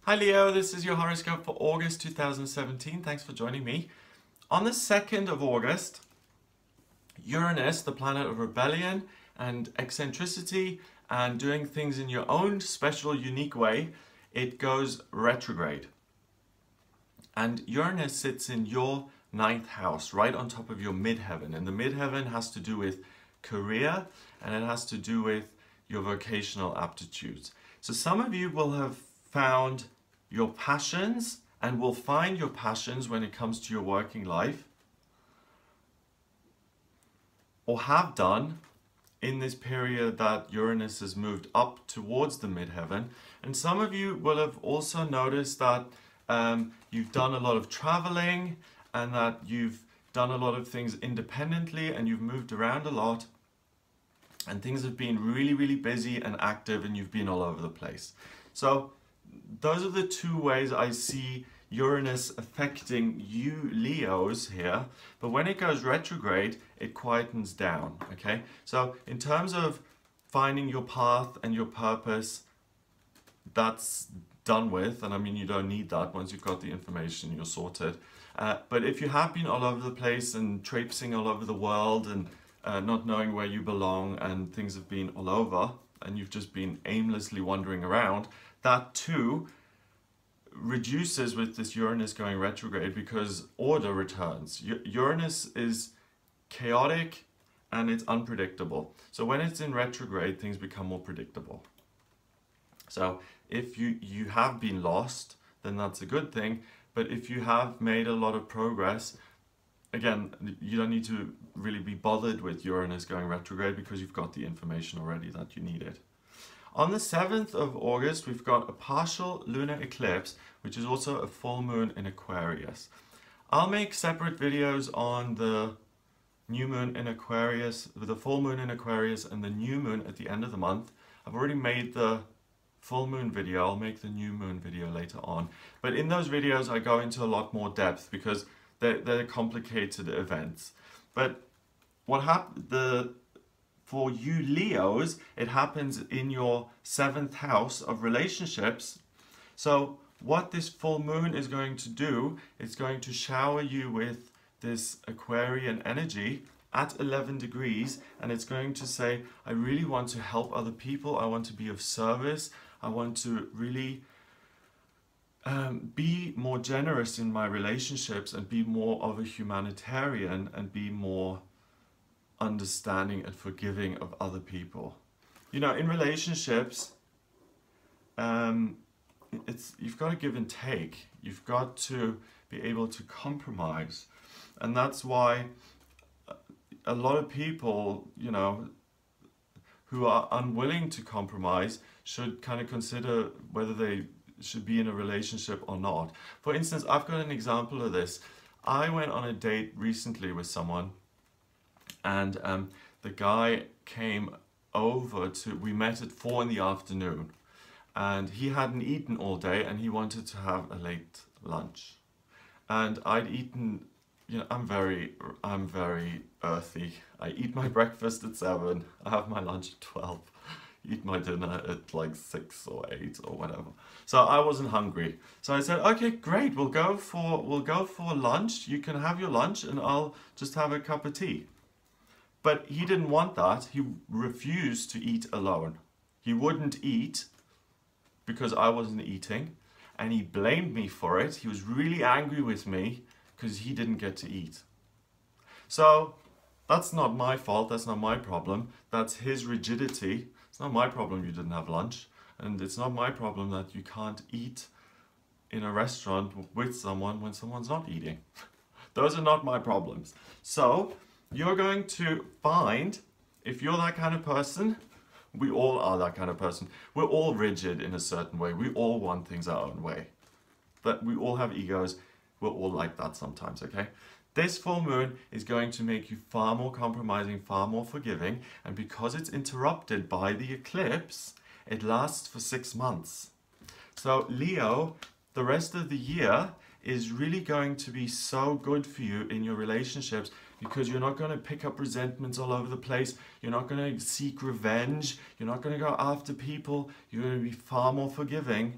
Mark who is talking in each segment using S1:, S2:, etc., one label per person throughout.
S1: Hi Leo, this is your horoscope for August 2017. Thanks for joining me. On the 2nd of August, Uranus, the planet of rebellion and eccentricity and doing things in your own special, unique way, it goes retrograde. And Uranus sits in your 9th house, right on top of your midheaven. And the midheaven has to do with career and it has to do with your vocational aptitudes. So some of you will have found your passions and will find your passions when it comes to your working life, or have done in this period that Uranus has moved up towards the midheaven. And some of you will have also noticed that you've done a lot of traveling and that you've done a lot of things independently and you've moved around a lot and things have been really, really busy and active and you've been all over the place. So those are the two ways I see Uranus affecting you Leos here, but when it goes retrograde, it quietens down, okay? So in terms of finding your path and your purpose, that's done with, and I mean, you don't need that. Once you've got the information, you're sorted. But if you have been all over the place and traipsing all over the world and not knowing where you belong and things have been all over and you've just been aimlessly wandering around, that too reduces with this Uranus going retrograde because order returns. Uranus is chaotic and it's unpredictable. So when it's in retrograde, things become more predictable. So if you have been lost, then that's a good thing. But if you have made a lot of progress, again, you don't need to really be bothered with Uranus going retrograde because you've got the information already that you needed. On the 7th of August, we've got a partial lunar eclipse, which is also a full moon in Aquarius. I'll make separate videos on the new moon in Aquarius, the full moon in Aquarius, and the new moon at the end of the month. I've already made the full moon video. I'll make the new moon video later on. But in those videos, I go into a lot more depth because they're complicated events. But what happened, for you Leos, it happens in your 7th house of relationships. So what this full moon is going to do, it's going to shower you with this Aquarian energy at 11 degrees, and it's going to say, I really want to help other people, I want to be of service, I want to really be more generous in my relationships and be more of a humanitarian and be more understanding and forgiving of other people. You know, in relationships, you've got to give and take. You've got to be able to compromise. And that's why a lot of people, you know, who are unwilling to compromise should kind of consider whether they should be in a relationship or not. For instance, I've got an example of this. I went on a date recently with someone, and the guy came over we met at 4 in the afternoon, and he hadn't eaten all day and he wanted to have a late lunch. And I'd eaten, you know, I'm very earthy. I eat my breakfast at 7, I have my lunch at 12, eat my dinner at like 6 or 8 or whatever. So I wasn't hungry. So I said, okay, great, we'll go for lunch. You can have your lunch and I'll just have a cup of tea. But he didn't want that. He refused to eat alone. He wouldn't eat because I wasn't eating, and he blamed me for it. He was really angry with me because he didn't get to eat. So that's not my fault. That's not my problem. That's his rigidity. It's not my problem you didn't have lunch, and it's not my problem that you can't eat in a restaurant with someone when someone's not eating. Those are not my problems. So you're going to find, if you're that kind of person, we all are that kind of person. We're all rigid in a certain way. We all want things our own way. But we all have egos. We're all like that sometimes, okay? This full moon is going to make you far more compromising, far more forgiving. And because it's interrupted by the eclipse, it lasts for 6 months. So Leo, the rest of the year is really going to be so good for you in your relationships because you're not going to pick up resentments all over the place. You're not going to seek revenge. You're not going to go after people. You're going to be far more forgiving.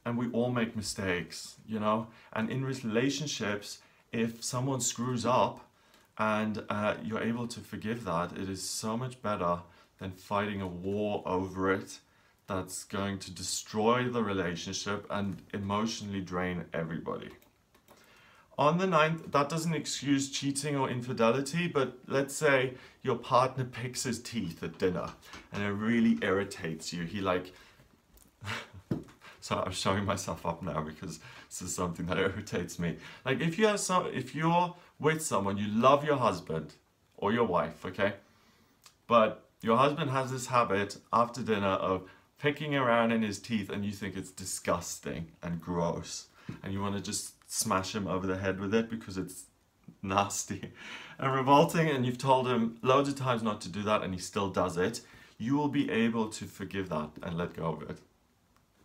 S1: and we all make mistakes, you know. And in relationships, if someone screws up and you're able to forgive that, it is so much better than fighting a war over it that's going to destroy the relationship and emotionally drain everybody. On the 9th, that doesn't excuse cheating or infidelity, but let's say your partner picks his teeth at dinner and it really irritates you. He like, so I'm showing myself up now because this is something that irritates me. Like if you're with someone, you love your husband or your wife, okay? But your husband has this habit after dinner of picking around in his teeth and you think it's disgusting and gross and you want to just smash him over the head with it because it's nasty and revolting, and you've told him loads of times not to do that and he still does it, you will be able to forgive that and let go of it.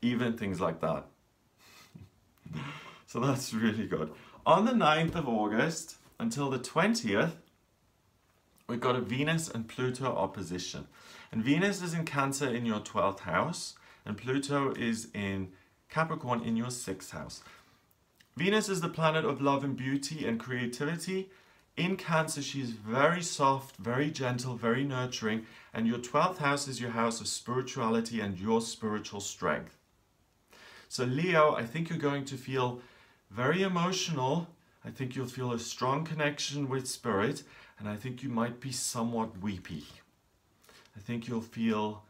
S1: Even things like that. So that's really good. On the 9th of August until the 20th, we've got a Venus and Pluto opposition. And Venus is in Cancer in your 12th house, and Pluto is in Capricorn in your 6th house. Venus is the planet of love and beauty and creativity. In Cancer, she is very soft, very gentle, very nurturing, and your 12th house is your house of spirituality and your spiritual strength. So Leo, I think you're going to feel very emotional. I think you'll feel a strong connection with spirit, and I think you might be somewhat weepy. I think you'll feel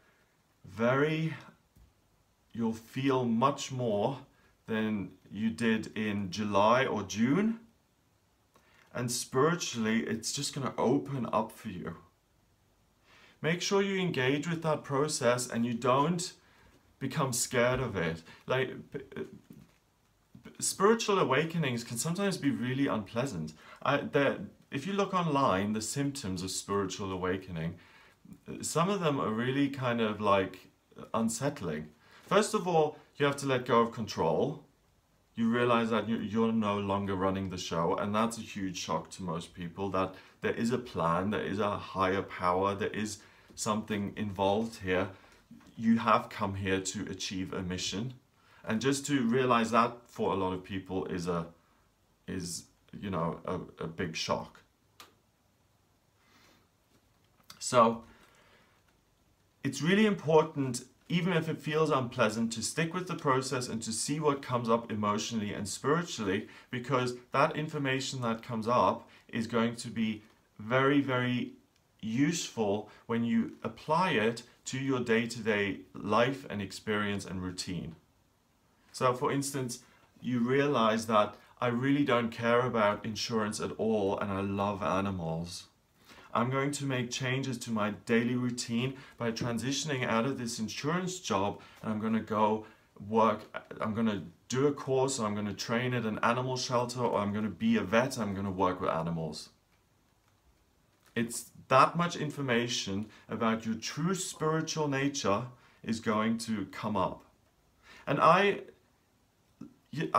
S1: much more than you did in July or June. And spiritually, it's just going to open up for you. Make sure you engage with that process and you don't become scared of it. Like, spiritual awakenings can sometimes be really unpleasant. If you look online, the symptoms of spiritual awakening, some of them are really kind of like unsettling. First of all, you have to let go of control. You realize that you're no longer running the show, and that's a huge shock to most people, that there is a plan, there is a higher power, there is something involved here. You have come here to achieve a mission. And just to realize that for a lot of people is a big shock. So it's really important, even if it feels unpleasant, to stick with the process and to see what comes up emotionally and spiritually, because that information that comes up is going to be very, very useful when you apply it to your day-to-day life and experience and routine. So for instance, you realize that I really don't care about insurance at all and I love animals. I'm going to make changes to my daily routine by transitioning out of this insurance job, and I'm going to go work, I'm going to do a course, or I'm going to train at an animal shelter, or I'm going to be a vet, I'm going to work with animals. It's that much information about your true spiritual nature is going to come up. And I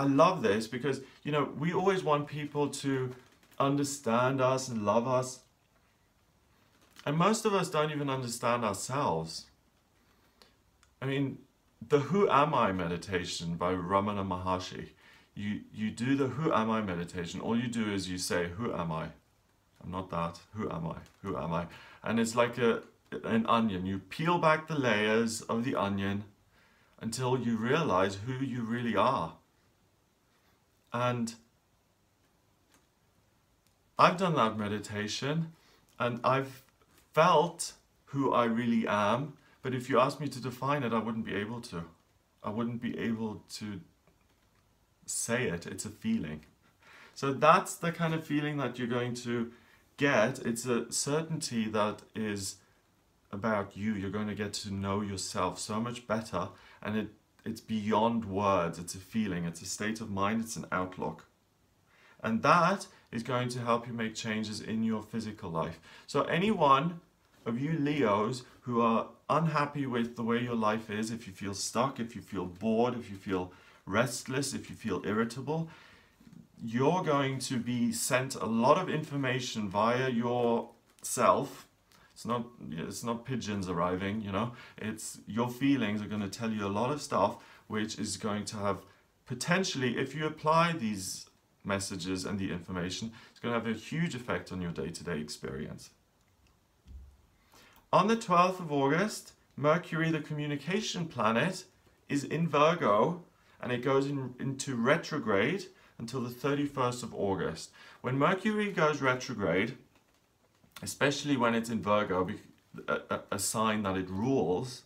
S1: love this because, you know, we always want people to understand us and love us. And most of us don't even understand ourselves. I mean, the Who Am I meditation by Ramana Maharshi. You do the Who Am I meditation. All you do is you say, who am I? I'm not that. Who am I? Who am I? And it's like an onion. You peel back the layers of the onion until you realize who you really are. And I've done that meditation and I've felt who I really am, but if you asked me to define it, I wouldn't be able to. I wouldn't be able to say it. It's a feeling. So that's the kind of feeling that you're going to get. It's a certainty that is about you. You're going to get to know yourself so much better, and it's beyond words. It's a feeling, it's a state of mind, it's an outlook. And that is going to help you make changes in your physical life. So any one of you Leos who are unhappy with the way your life is, if you feel stuck, if you feel bored, if you feel restless, if you feel irritable, you're going to be sent a lot of information via yourself. It's not pigeons arriving, you know. It's your feelings are going to tell you a lot of stuff, which is going to have potentially, if you apply these messages and the information, it's going to have a huge effect on your day-to-day experience. On the 12th of August, Mercury, the communication planet, is in Virgo, and it goes into retrograde until the 31st of August. When Mercury goes retrograde, especially when it's in Virgo, a sign that it rules,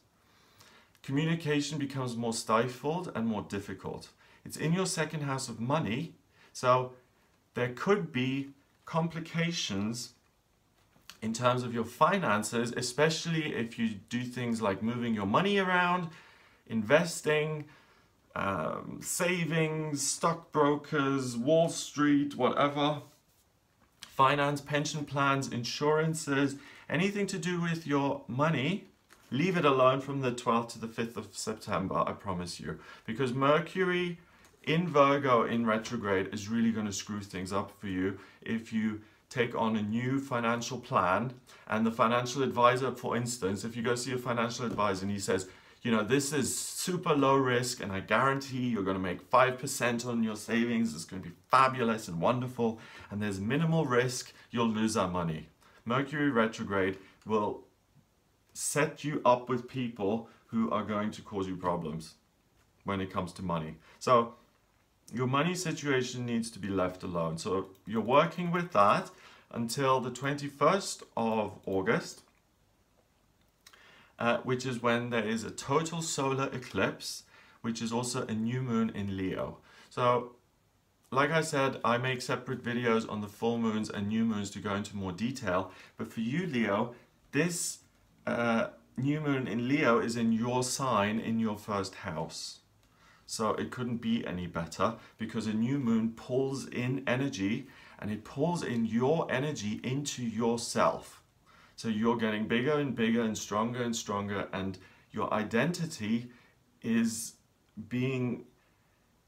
S1: communication becomes more stifled and more difficult. It's in your second house of money, so there could be complications in terms of your finances, especially if you do things like moving your money around, investing, savings, stockbrokers, Wall Street, whatever, finance, pension plans, insurances, anything to do with your money. Leave it alone from the 12th to the 5th of September, I promise you. Because Mercury in Virgo in retrograde is really going to screw things up for you if you take on a new financial plan. And the financial advisor, for instance, if you go see a financial advisor and he says, you know, this is super low risk and I guarantee you're going to make 5% on your savings, it's going to be fabulous and wonderful, and there's minimal risk, you'll lose our money. Mercury retrograde will set you up with people who are going to cause you problems when it comes to money. So your money situation needs to be left alone. So you're working with that until the 21st of August, which is when there is a total solar eclipse, which is also a new moon in Leo. So like I said, I make separate videos on the full moons and new moons to go into more detail. But for you, Leo, this new moon in Leo is in your sign, in your first house. So it couldn't be any better, because a new moon pulls in energy, and it pulls in your energy into yourself. So you're getting bigger and bigger and stronger, and your identity is being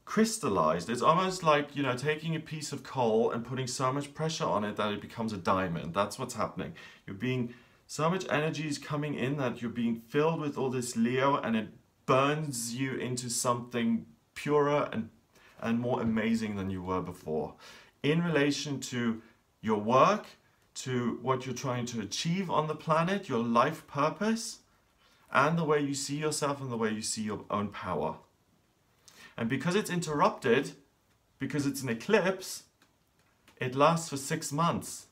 S1: crystallized. It's almost like, you know, taking a piece of coal and putting so much pressure on it that it becomes a diamond. That's what's happening. So much energy is coming in that you're being filled with all this Leo, and it burns you into something purer and more amazing than you were before. In relation to your work, to what you're trying to achieve on the planet, your life purpose, and the way you see yourself and the way you see your own power. And because it's interrupted, because it's an eclipse, it lasts for 6 months.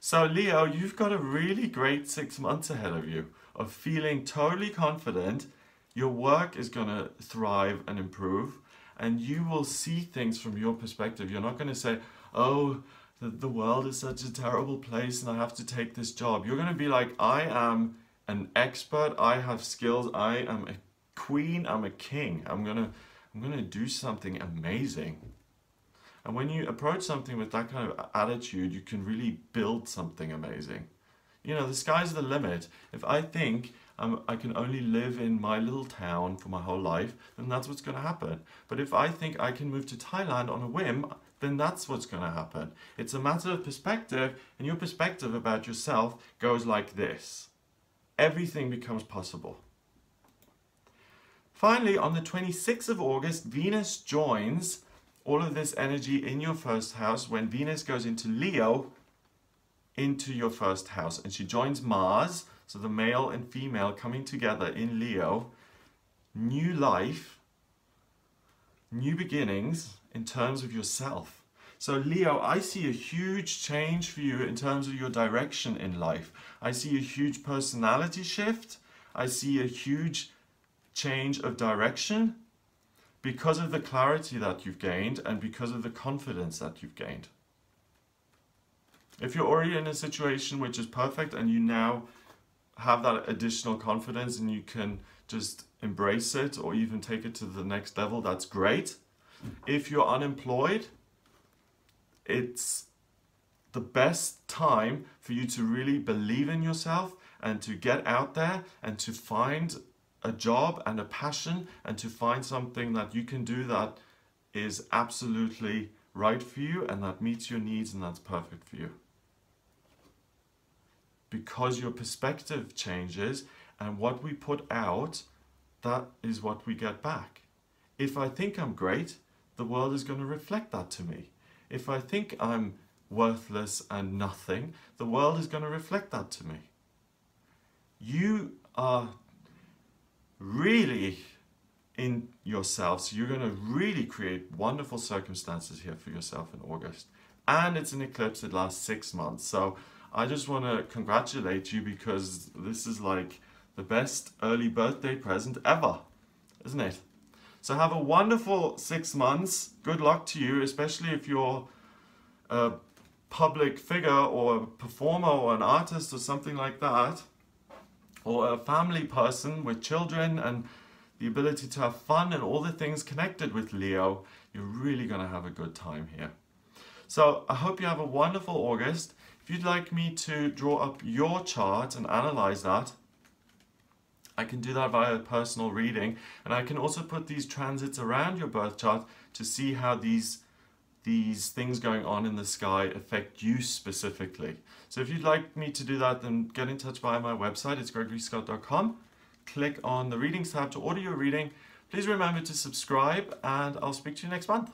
S1: So Leo, you've got a really great 6 months ahead of you of feeling totally confident. Your work is going to thrive and improve, and you will see things from your perspective. You're not going to say, oh, the world is such a terrible place and I have to take this job. You're going to be like, I am an expert, I have skills, I am a queen, I'm a king. I'm gonna do something amazing. And when you approach something with that kind of attitude, you can really build something amazing. You know, the sky's the limit. If I think I can only live in my little town for my whole life, then that's what's going to happen. But if I think I can move to Thailand on a whim, then that's what's going to happen. It's a matter of perspective, and your perspective about yourself goes like this. Everything becomes possible. Finally, on the 26th of August, Venus joins all of this energy in your first house when Venus goes into Leo, into your first house, and she joins Mars, so the male and female coming together in Leo. New life, new beginnings in terms of yourself. So Leo, I see a huge change for you in terms of your direction in life. I see a huge personality shift. I see a huge change of direction because of the clarity that you've gained and because of the confidence that you've gained. If you're already in a situation which is perfect and you now have that additional confidence and you can just embrace it or even take it to the next level, that's great. If you're unemployed, it's the best time for you to really believe in yourself and to get out there and to find a job and a passion and to find something that you can do that is absolutely right for you and that meets your needs and that's perfect for you. Because your perspective changes and what we put out that is what we get back. If I think I'm great, the world is going to reflect that to me. If I think I'm worthless and nothing, the world is going to reflect that to me. You are really in yourself, so you're going to really create wonderful circumstances here for yourself in August. And it's an eclipse that lasts 6 months, so I just want to congratulate you, because this is like the best early birthday present ever, isn't it? So have a wonderful 6 months. Good luck to you, especially if you're a public figure or a performer or an artist or something like that, or a family person with children and the ability to have fun and all the things connected with Leo. You're really going to have a good time here. So I hope you have a wonderful August. If you'd like me to draw up your chart and analyze that, I can do that via a personal reading, and I can also put these transits around your birth chart to see how these things going on in the sky affect you specifically. So if you'd like me to do that, then get in touch via my website. It's gregoryscott.com. Click on the readings tab to order your reading. Please remember to subscribe, and I'll speak to you next month.